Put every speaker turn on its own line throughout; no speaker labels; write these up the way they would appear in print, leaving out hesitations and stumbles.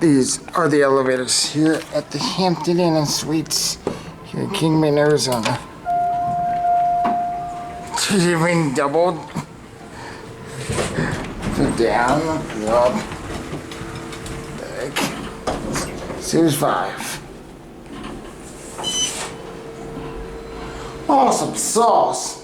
These are the elevators here at the Hampton Inn and Suites here in Kingman, Arizona. Even doubled. So down, up, back. Series 5. Awesome sauce.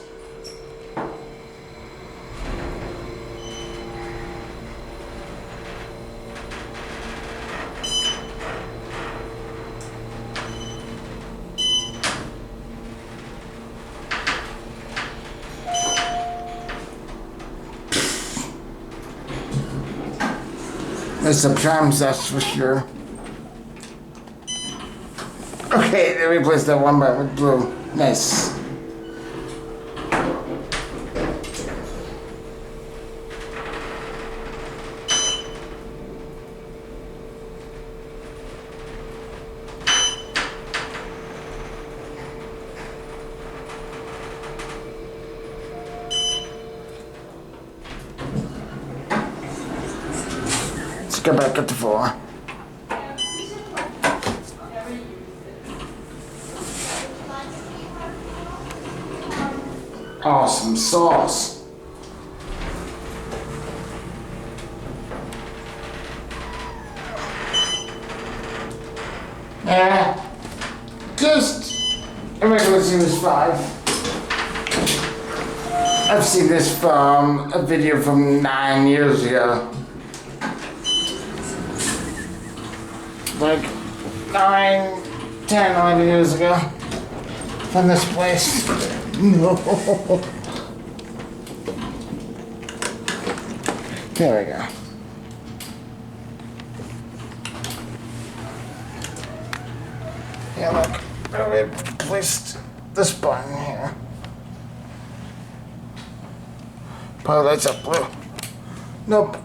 There's some charms, that's for sure. Okay, they replaced that one by with blue. Nice. Let's go back up to 4. Awesome sauce. Yeah, just a regular Series 5. I've seen this from a video from 9 years ago. Like 9, 10, 11 years ago from this place. No. There we go. Yeah, look. I placed this button here. Probably lights up blue. Nope.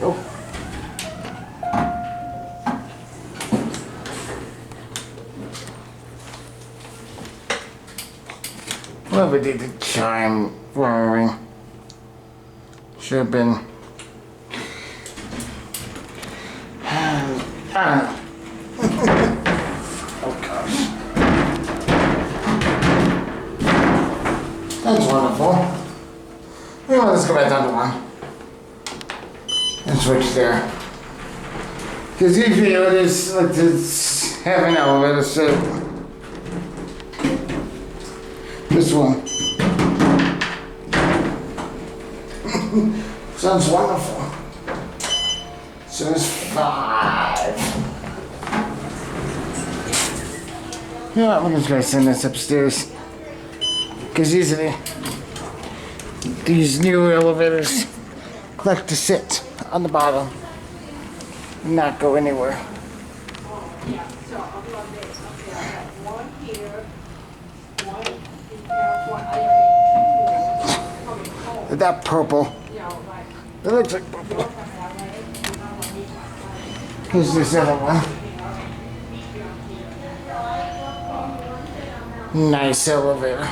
Oh. Whoever did the chime ring should have been. I don't know. Oh gosh. That's wonderful. Anyway, let's go back down to 1. And switch there. Because usually Otis like to have an elevator, so this one. Sounds wonderful. So it's 5. You know what, I'm just gonna send this upstairs. Because usually these new elevators like to sit on the bottom and not go anywhere. That purple. That looks like purple. Here's this other one. Nice elevator.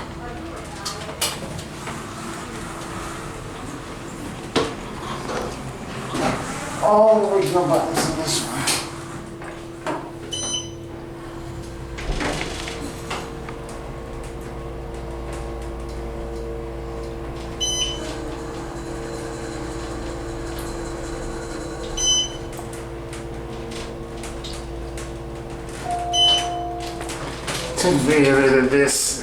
All the original buttons in this one. To be rid of this.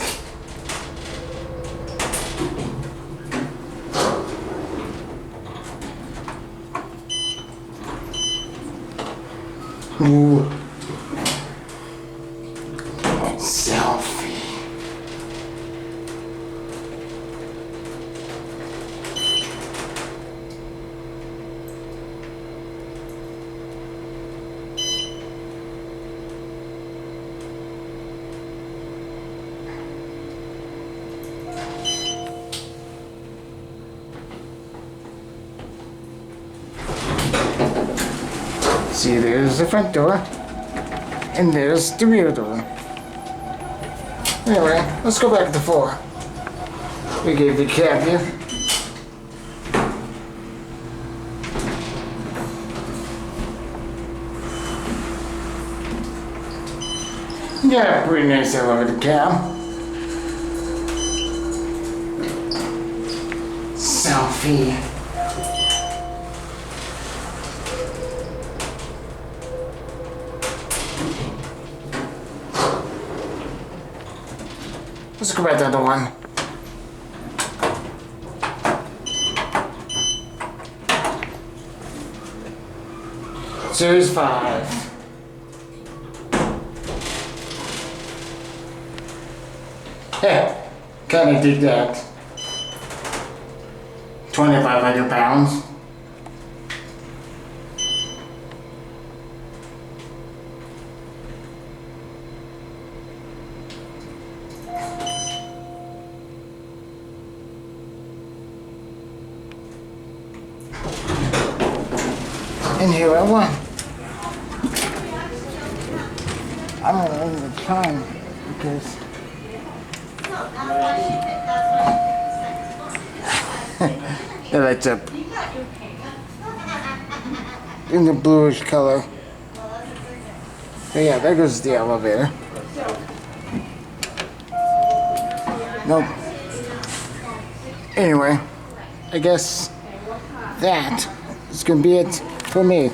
Ooh. Selfie. See, there's the front door, and there's the rear door. Anyway, let's go back to the floor. We gave the cab here. Yeah, pretty nice elevator cab. Selfie. Let's go back to the other one. Series 5. Yeah, kinda dig that. 2,500 pounds. And here I won. I'm gonna end the time because it lights up in the bluish color. So yeah, there goes the elevator. Nope. Anyway, I guess that is gonna be it for me.